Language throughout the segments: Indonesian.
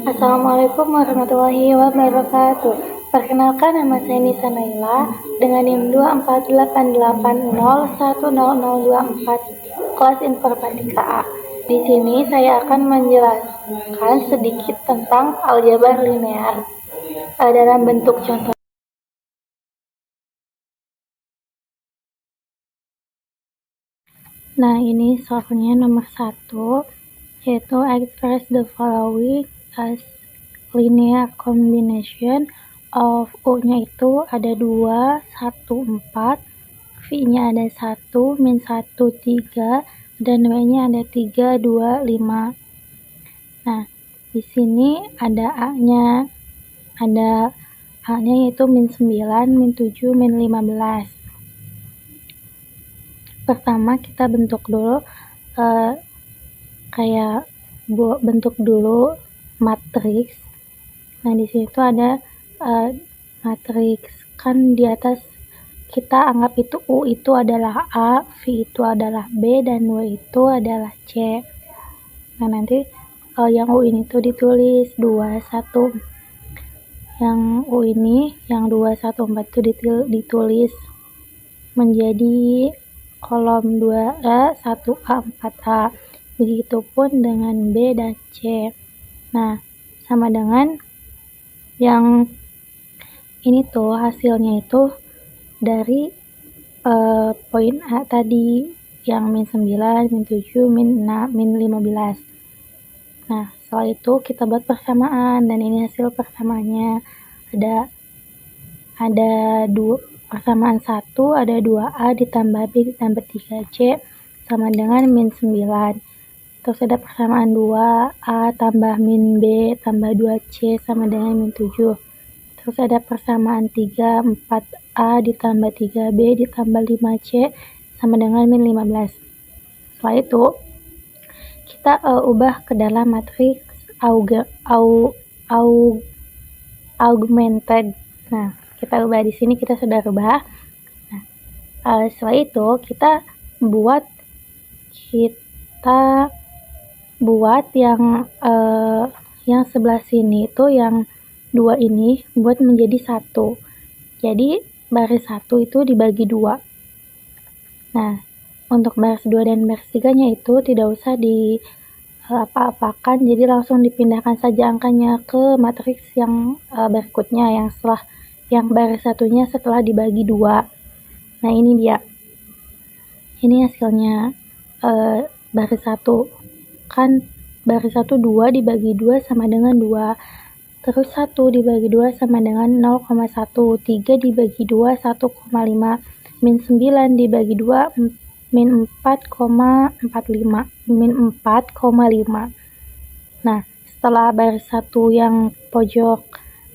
Assalamualaikum warahmatullahi wabarakatuh. Perkenalkan, nama saya Nisa Naila dengan NIM 24880100024 kelas Informatika A. Di sini saya akan menjelaskan sedikit tentang aljabar linear dalam bentuk contoh. Nah, ini soalnya nomor 1, yaitu express the following as linear combination of U-nya itu ada 2, 1, 4, V-nya ada 1, min 1, 3, dan W-nya ada 3, 2, 5. Nah, di sini ada A-nya. Ada A-nya yaitu min 9, min 7, min 15. Pertama kita bentuk dulu bentuk dulu matriks. Nah, di situ ada matriks, kan di atas kita anggap itu U itu adalah A, V itu adalah B, dan W itu adalah C. Nah, nanti yang U ini tuh ditulis 2, 1. Yang U ini, yang 2, 1, 4 itu ditulis menjadi kolom 2A, 1A, 4A. Begitupun dengan B dan C. Nah, sama dengan yang ini tuh hasilnya itu dari poin A tadi, yang min 9, min 7, min 6, min 15. Nah, setelah itu kita buat persamaan, dan ini hasil persamaannya. Ada persamaan 1, ada 2A ditambah B ditambah 3C sama dengan min 9. Terus ada persamaan 2A tambah min B tambah 2C sama dengan min 7. Terus ada persamaan 3, 4A ditambah 3B ditambah 5C sama dengan min 15. Setelah itu, kita ubah ke dalam matriks augmented. Nah, kita ubah di sini, kita sudah ubah. Nah, setelah itu kita buat yang sebelah sini itu, yang 2 ini buat menjadi 1. Jadi baris 1 itu dibagi 2. Nah, untuk baris 2 dan baris 3-nya itu tidak usah apa-apakan, jadi langsung dipindahkan saja angkanya ke matriks yang berikutnya, yang baris 1-nya setelah dibagi 2. Nah, ini dia. Ini hasilnya baris 1. Kan baris 1 2 dibagi 2 sama dengan 2. Terus 1 dibagi 2 sama dengan 0,1. 3 dibagi 2 1,5. Min 9 dibagi 2 min 4,45. Min 4,5. Nah, setelah baris 1 yang pojok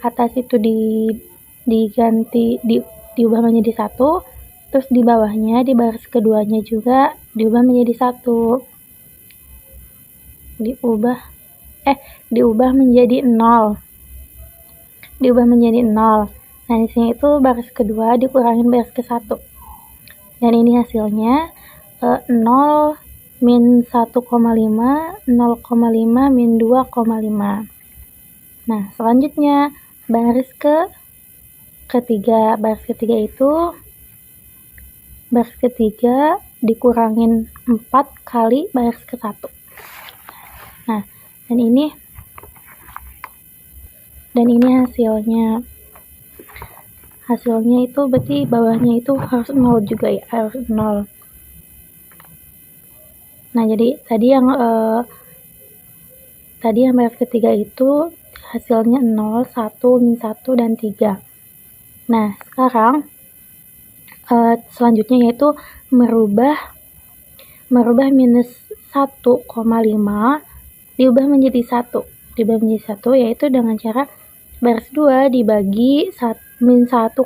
atas itu diubah menjadi 1, terus di bawahnya, di baris keduanya juga diubah menjadi 1. Diubah menjadi 0. Diubah menjadi 0. Nah, di sini itu baris kedua dikurangin baris ke 1. Dan ini hasilnya 0 min 1,5, 0,5 min 2,5. Nah, selanjutnya baris ketiga. Baris ketiga itu dikurangin 4 kali baris ke 1. Nah, dan ini hasilnya itu berarti bawahnya itu harus 0 juga ya, harus 0. Nah, jadi tadi yang baris ketiga itu hasilnya 0, 1, min 1, dan 3. Nah, sekarang selanjutnya yaitu merubah minus 1,5 diubah menjadi 1. Diubah menjadi 1 yaitu dengan cara baris 2 dibagi min 1,5.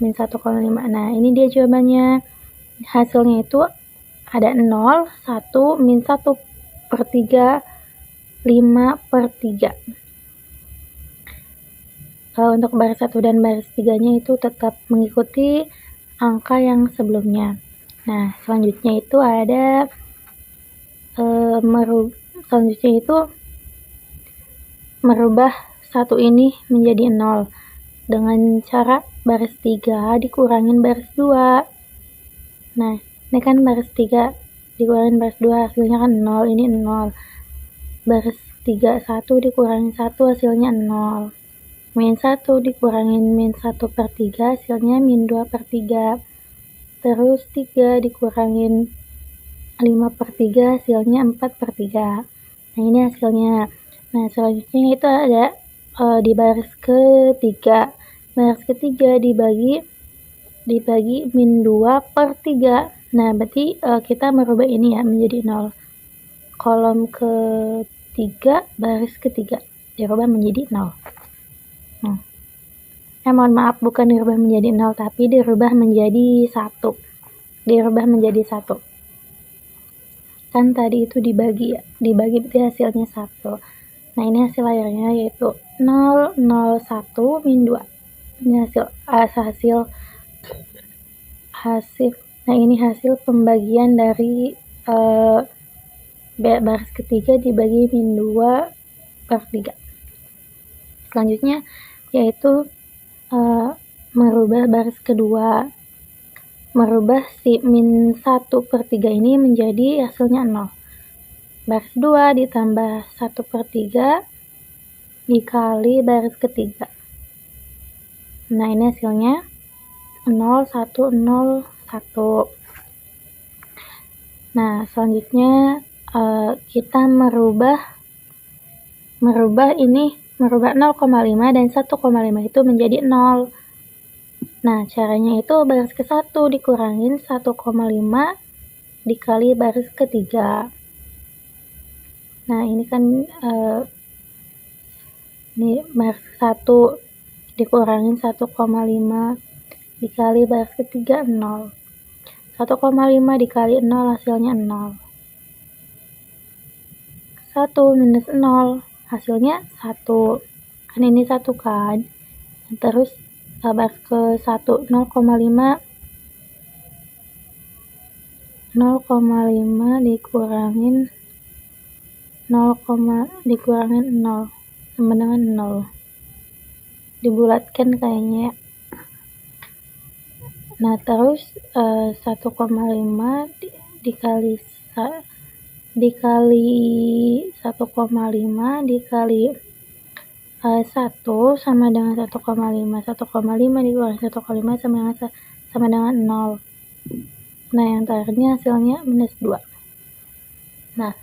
Min 1,5. Nah, ini dia jawabannya. Hasilnya itu ada 0, 1, min 1/3, 5/3. Untuk baris 1 dan baris 3-nya itu tetap mengikuti angka yang sebelumnya. Nah, selanjutnya itu ada selanjutnya itu merubah 1 ini menjadi 0 dengan cara baris 3 dikurangin baris 2. Nah, ini kan baris 3 dikurangin baris 2 hasilnya kan 0, ini 0. Baris 3 1 dikurangin 1 hasilnya 0. Min 1 dikurangin min 1/3 hasilnya min 2/3. Terus 3 dikurangin 5/3 hasilnya 4/3. Nah, ini hasilnya. Nah, selanjutnya itu ada di baris ketiga. Baris ketiga dibagi min 2/3. Nah, berarti kita merubah ini ya menjadi 0. Kolom ketiga, baris ketiga dirubah menjadi 0. Mohon maaf, bukan dirubah menjadi 0, tapi dirubah menjadi 1. Dirubah menjadi 1. Kan tadi itu dibagi ya, dibagi berarti hasilnya 1. Nah, ini hasil akhirnya yaitu 0, 0, 1, min 2. Ini hasil. Nah, ini hasil pembagian dari baris ketiga dibagi min 2/3. Selanjutnya yaitu merubah baris kedua, merubah si min 1/3 ini menjadi hasilnya 0. Baris 2 ditambah 1/3 dikali baris ketiga. Nah, ini hasilnya 0, 1, 0, 1. Nah, selanjutnya kita merubah 0,5 dan 1,5 itu menjadi 0. Nah, caranya itu baris ke-1 dikurangin 1,5 dikali baris ketiga. Nah, ini kan ini baris 1 dikurangin 1,5 dikali baris ketiga 0. 1,5 dikali 0 hasilnya 0. 1 minus 0 hasilnya 1. Kan ini 1 kan. Terus baris ke-1 0,5 dikurangin 0 sama dengan 0. Dibulatkan kayaknya. Nah, terus 1,5 dikali 1,5 dikali 1 sama dengan 1,5. 1,5 dikurangi 1,5 sama dengan 0. Nah, yang terakhirnya hasilnya minus 2. Nah,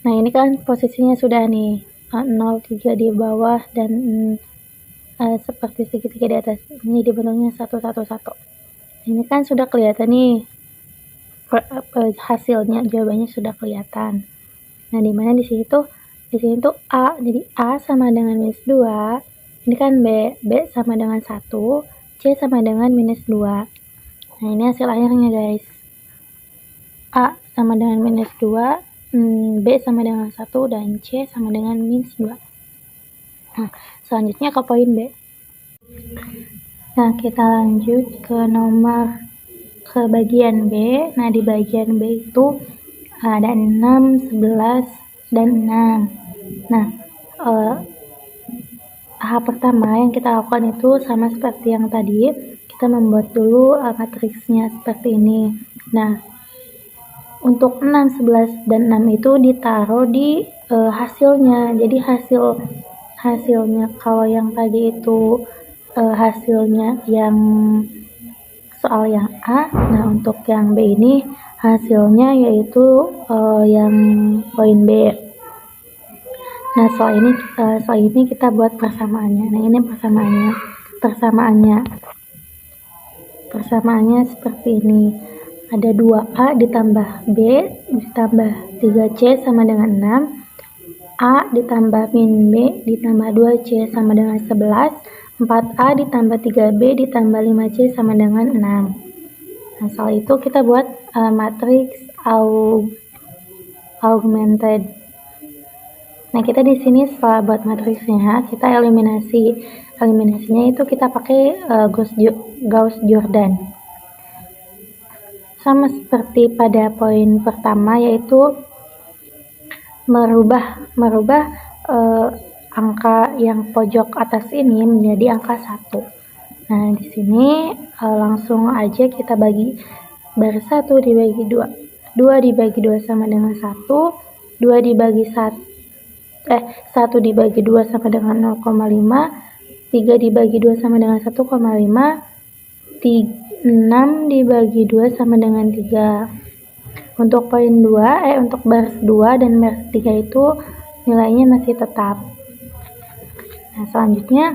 ini kan posisinya sudah nih 0, 3 di bawah dan seperti segitiga di atas. Ini dibentuknya 1, 1, 1. Ini kan sudah kelihatan nih hasilnya, jawabannya sudah kelihatan. Nah, dimana di sini tuh A, jadi A sama dengan minus 2. Ini kan B sama dengan 1, C sama dengan minus 2. Nah, ini hasil akhirnya guys. A sama dengan minus 2, B sama dengan 1, dan C sama dengan minus 2. Nah, selanjutnya ke poin B. Nah, kita lanjut ke bagian B. Nah, di bagian B itu ada 6, 11, dan 6. Nah, tahap pertama yang kita lakukan itu sama seperti yang tadi. Kita membuat dulu matriksnya seperti ini. Nah, untuk 6, 11, dan 6 itu ditaruh di hasilnya. Jadi hasilnya kalau yang tadi itu hasilnya yang soal yang A, nah untuk yang B ini hasilnya yaitu yang poin B. Nah, soal ini kita buat persamaannya. Nah, ini persamaannya seperti ini. Ada 2A ditambah B ditambah 3C sama dengan 6. A ditambah min B ditambah 2C sama dengan 11. 4A ditambah 3B ditambah 5C sama dengan 6. Nah, soal itu kita buat matriks augmented. Nah, kita di sini setelah buat matriksnya, kita eliminasi. Eliminasinya itu kita pakai Gauss-Jordan. sama seperti pada poin pertama, yaitu merubah angka yang pojok atas ini menjadi angka 1. Nah, di sini langsung aja kita bagi baris 1 dibagi 2. 2 dibagi 2 sama dengan 1. 2 dibagi 1 dibagi 2 sama dengan 0,5. 3 dibagi 2 sama dengan 1,5. 6 dibagi 2 sama dengan 3. Untuk poin 2, untuk baris 2 dan baris 3 itu nilainya masih tetap. Nah, selanjutnya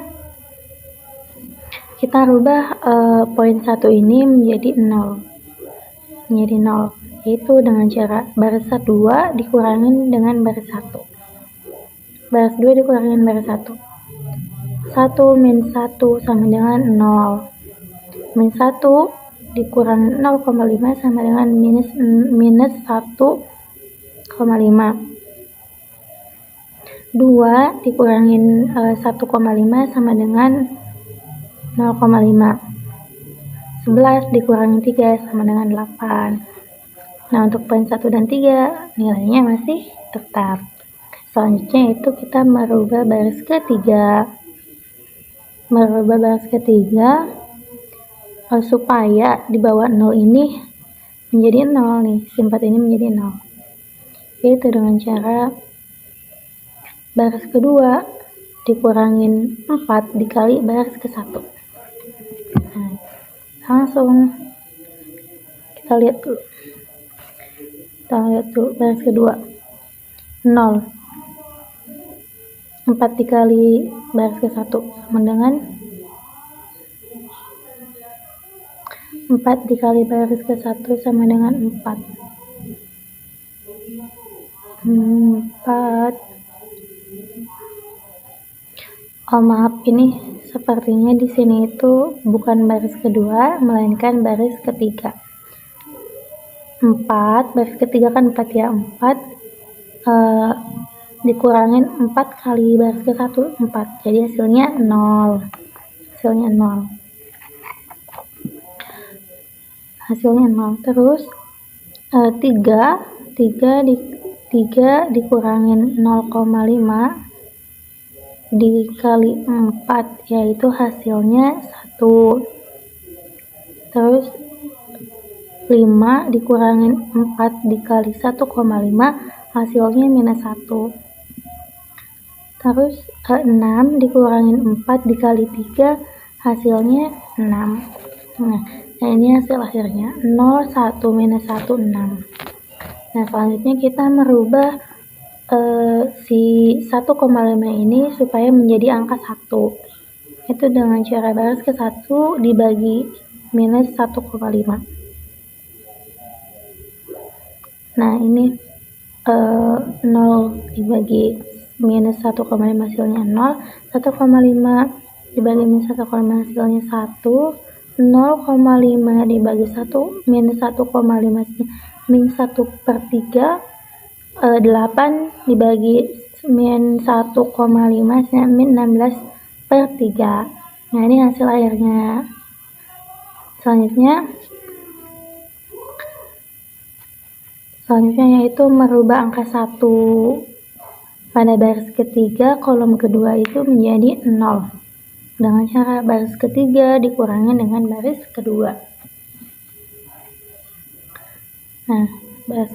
kita rubah poin 1 ini menjadi 0. Yaitu dengan cara baris 2 dikurangin dengan baris 1. Baris 2 dikurangin baris 1. 1 min 1 sama dengan 0. Min 1 dikurangi 0,5 sama dengan minus 1,5. 2 dikurangin 1,5 sama dengan 0,5. 11 dikurangi 3 sama dengan 8. Nah, untuk poin 1 dan 3 nilainya masih tetap. Selanjutnya itu kita merubah baris ketiga. Supaya di bawah 0 ini menjadi 0 nih, simpat ini menjadi 0. Yaitu dengan cara baris kedua dikurangin 4 dikali baris ke-1. Nah, langsung kita lihat dulu baris kedua. 0. 4 dikali baris ke-1 sama dengan 4 dikali baris ke-1 sama dengan 4. 4. Oh, maaf, ini sepertinya di sini itu bukan baris kedua, melainkan baris ketiga. 4, baris ketiga kan 4 ya, 4 dikurangin 4 kali baris ke-1, 4. Jadi hasilnya 0. Hasilnya 0. Terus 3 dikurangin 0,5 dikali 4, yaitu hasilnya 1. Terus 5 dikurangin 4 dikali 1,5, hasilnya minus 1. Terus 6 dikurangin 4 dikali 3, hasilnya 6. Nah, ini hasil akhirnya 0, 1, minus 1, 6. Nah, selanjutnya kita merubah si 1,5 ini supaya menjadi angka 1. Itu dengan cara baris ke-1 dibagi minus 1,5. Nah, ini 0 dibagi minus 1,5 hasilnya 0. 1,5 dibagi minus 1,5 hasilnya 1. 0,5 dibagi 1 minus 1,5 min 1/3. 8 dibagi min 1,5 min 16/3. Nah, ini hasil akhirnya. Selanjutnya yaitu merubah angka 1 pada baris ketiga kolom kedua itu menjadi 0 dengan cara baris ketiga dikurangi dengan baris kedua. Nah, baris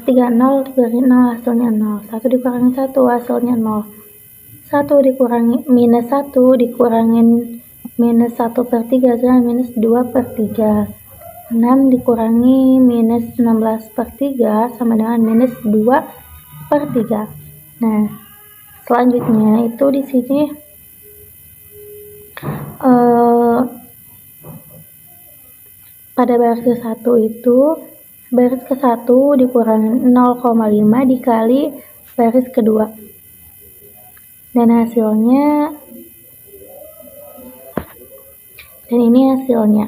ketiga 0 dikurangi 0 hasilnya 0. 1 dikurangi 1 hasilnya 0. 1 dikurangi minus 1 dikurangin minus 1/3 hasilnya minus 2/3. 6 dikurangi minus 16/3 sama dengan minus 2/3. Nah, selanjutnya itu di sini pada baris ke-1 itu baris ke-1 dikurangi 0,5 dikali baris kedua. Dan hasilnya ini hasilnya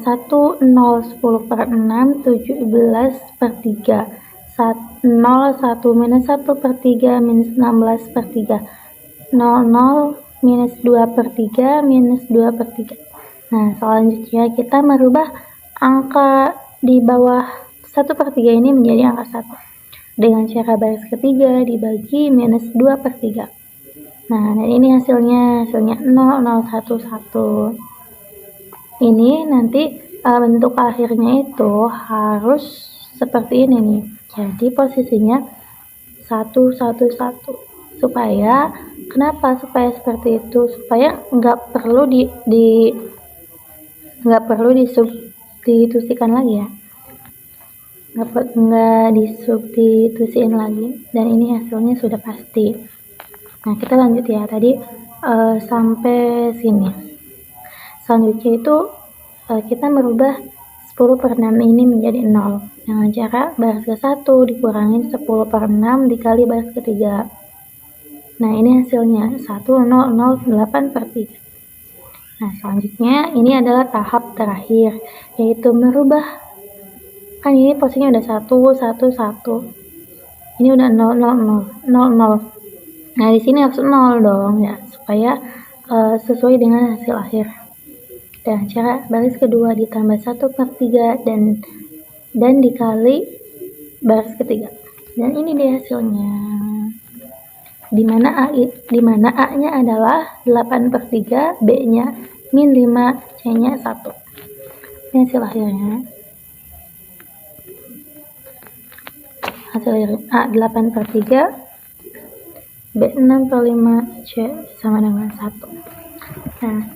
1, 0, 10/6, 17/3. 0, 1, minus 1/3, minus 16/3. 0, 0, minus 2/3, minus 2/3. Nah, selanjutnya kita merubah angka di bawah 1/3 ini menjadi angka 1 dengan cara baris ketiga dibagi minus 2/3. Nah, dan ini hasilnya 0, 0, 1, 1. Ini nanti bentuk akhirnya itu harus seperti ini nih. Jadi posisinya 1, 1, 1. Kenapa supaya seperti itu? Supaya nggak perlu disubstitusikan lagi ya. Nggak disubstitusiin lagi. Dan ini hasilnya sudah pasti. Nah, kita lanjut ya. Tadi sampai sini. Selanjutnya itu kita merubah 10/6 ini menjadi 0 dengan cara baris ke-1 dikurangin 10/6 dikali baris ketiga. Nah, ini hasilnya 1008/3. Nah, selanjutnya ini adalah tahap terakhir, yaitu merubah, kan ini posisinya udah 1, 1, 1. Ini udah 0, 0, 0, 0, 0. Nah, di sini harus 0 dong ya, supaya sesuai dengan hasil akhir. Dan cara baris kedua ditambah 1/3 dan dikali baris ketiga. Dan ini dia hasilnya. Dimana A-nya adalah 8/3, B-nya -5, C-nya 1. Ini hasil akhirnya. Hasil A 8/3, B 6/5, C sama dengan 1. Nah,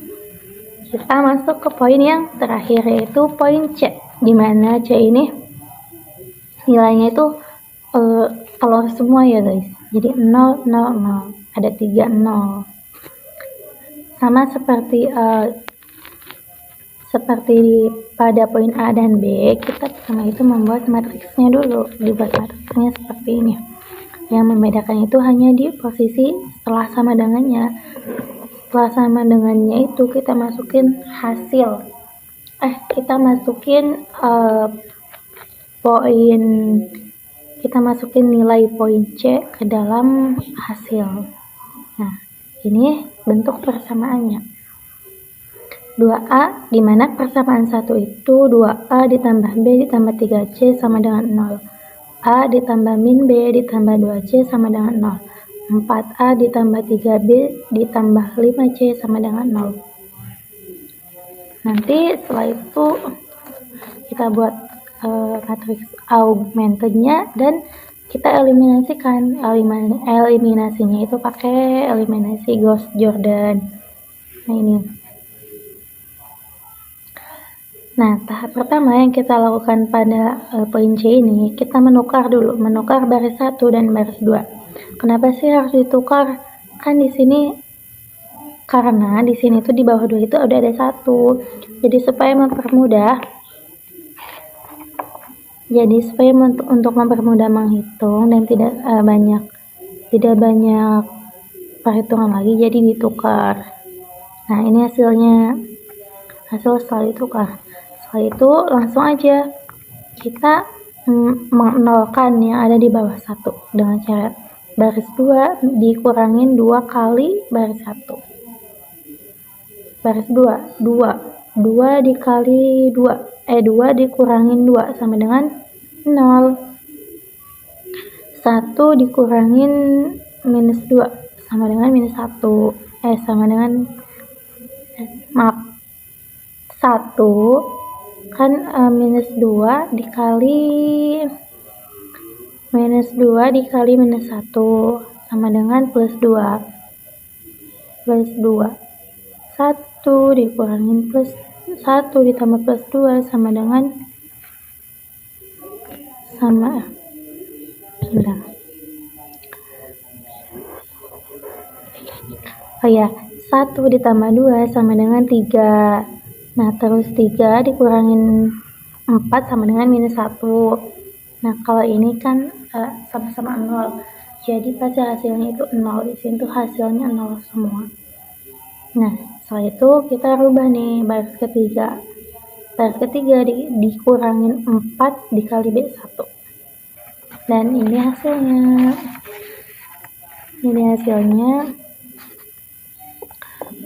kita masuk ke poin yang terakhir, yaitu poin C, dimana C ini nilainya itu telur semua ya guys. Jadi 0, 0, 0. Ada 3 0. Sama seperti pada poin A dan B, kita pertama itu membuat matriksnya dulu. Dibuat matriksnya seperti ini. Yang membedakan itu hanya di posisi setelah sama dengannya. Setelah sama dengannya itu kita masukin hasil. Kita masukin kita masukin nilai poin C ke dalam hasil. Nah, ini bentuk persamaannya. 2A, di mana persamaan 1 itu 2A ditambah B ditambah 3C sama dengan 0. A ditambah min B ditambah 2C sama dengan 0. 4A ditambah 3B ditambah 5C sama dengan 0. Nanti setelah itu kita buat matriks augmentednya dan kita eliminasikan. Eliminasinya itu pakai eliminasi Gauss-Jordan. Nah, ini. Nah, tahap pertama yang kita lakukan pada poin C ini, kita menukar baris 1 dan baris 2. Kenapa sih harus ditukar? Kan di sini, karena di sini tuh di bawah 2 itu udah ada 1. Jadi supaya mempermudah untuk mempermudah menghitung dan tidak banyak perhitungan lagi, jadi ditukar. Nah, ini hasil setelah ditukar. Setelah itu langsung aja kita menolkan yang ada di bawah 1 dengan cara baris 2 dikurangin 2 kali baris 1. Baris 2 dikali 2 2 dikurangin 2 sama dengan 0. 1 dikurangin minus 2 sama dengan minus 1. Sama dengan 1 kan minus 2 dikali minus 1 sama dengan plus 2. 1 dikurangin plus 1 ditambah plus 2 sama dengan bentar. 1 ditambah 2 sama dengan 3. Nah, terus 3 dikurangin 4 sama dengan minus 1. Nah, kalau ini kan sama-sama 0. Jadi pasti hasilnya itu 0. Di sini tuh hasilnya 0 semua. Nah, setelah itu kita rubah nih baris ketiga. Baris ketiga dikurangin 4 dikali B1. Dan ini hasilnya.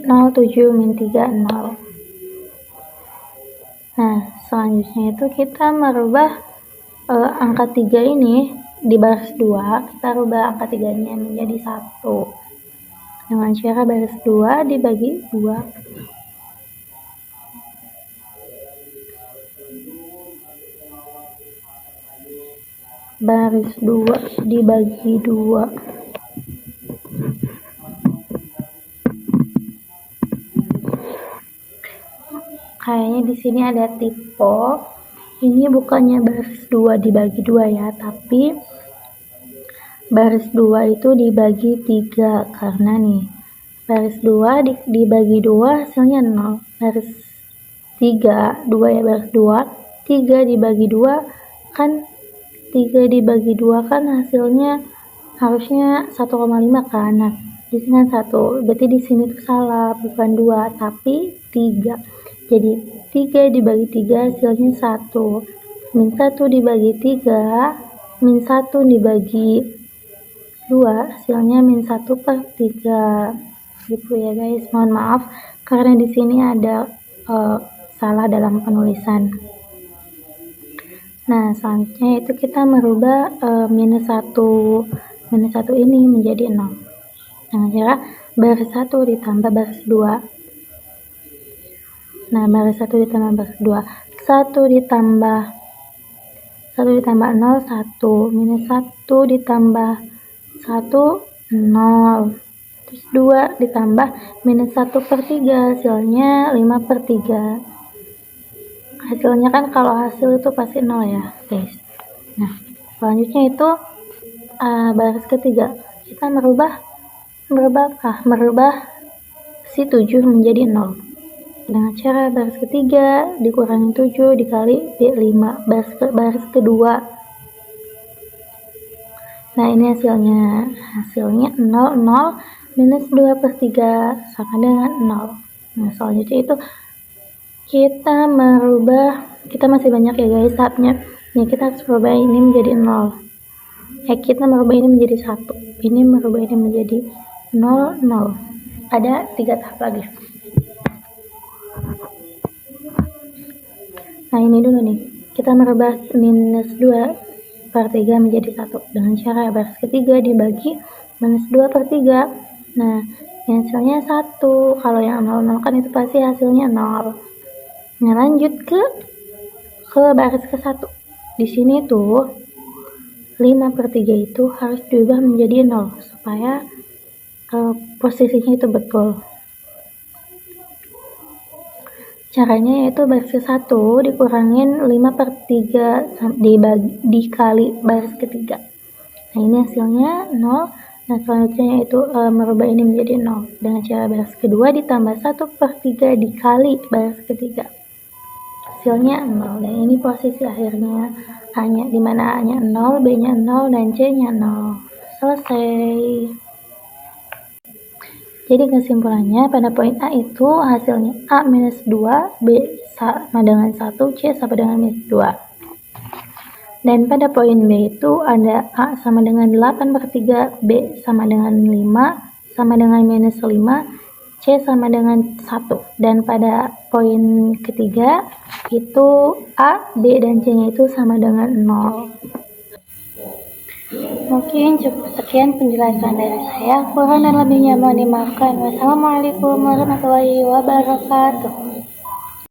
0, 7, min 3, 0. Nah, selanjutnya itu kita merubah angka 3 ini di baris 2, kita rubah angka 3-nya menjadi 1 dengan cara baris 2 dibagi 2. Baris 2 dibagi 2. Kayaknya di sini ada typo. Ini bukannya baris 2 dibagi 2 ya, tapi baris 2 itu dibagi 3 karena nih baris 2 dibagi 2 hasilnya 0. Baris 3, 2 ya, baris 2, 3 dibagi 2 kan 3 dibagi 2 kan hasilnya harusnya 1,5 kan. Nah, di sini kan 1. Berarti di sini tuh salah, bukan 2 tapi 3. Jadi 3 dibagi 3 hasilnya 1. Min 1 dibagi 3, min 1 dibagi 2 hasilnya min 1/3. Gitu ya guys. Mohon maaf karena di sini ada salah dalam penulisan. Nah, selanjutnya itu kita merubah minus 1 ini menjadi 0 dengan cara baris 1 ditambah baris 2. Nah, baris 1 ditambah baris 2, 1 ditambah 0, 1, minus 1 ditambah 1, 0, terus 2 ditambah minus 1/3 hasilnya 5/3. Hasilnya kan kalau hasil itu pasti 0 ya guys. Nah, selanjutnya itu baris ketiga kita merubah si 7 menjadi 0 dengan cara baris ketiga dikurangi 7 dikali 5 baris kedua. Nah, ini hasilnya 0, 0 minus 2/3 sama dengan 0. Nah, selanjutnya itu kita masih banyak ya guys tahapnya. Nih, kita harus merubah ini menjadi 0. Kita merubah ini menjadi 1. Ini merubah ini menjadi 0, 0. Ada 3 tahap lagi. Nah, ini dulu nih. Kita merubah minus 2/3 menjadi 1 dengan cara baris ketiga dibagi minus 2/3. Nah, hasilnya 1. Kalau yang 0, 0 kan itu pasti hasilnya 0. Nah, lanjut ke baris ke-1. Di sini tuh 5/3 itu harus diubah menjadi 0 supaya posisinya itu betul. Caranya yaitu baris ke-1 dikurangin 5/3 dikali baris ketiga. Nah, ini hasilnya 0. Nah, selanjutnya yaitu merubah ini menjadi 0 dengan cara baris kedua ditambah 1/3 dikali baris ketiga. Hasilnya 0. Dan ini posisi akhirnya A-nya, dimana A-nya 0, B-nya 0, dan C-nya 0. Selesai. Jadi kesimpulannya pada poin A itu hasilnya A minus 2, B sama dengan 1, C sama dengan minus 2. Dan pada poin B itu ada A sama dengan 8/3, B sama dengan 5, sama dengan minus 5, C sama dengan 1. Dan pada poin ketiga itu A, B, dan C-nya itu sama dengan 0. Mungkin cukup sekian penjelasan dari saya. Kurang dan lebihnya mohon dimaafkan. Wassalamualaikum warahmatullahi wabarakatuh.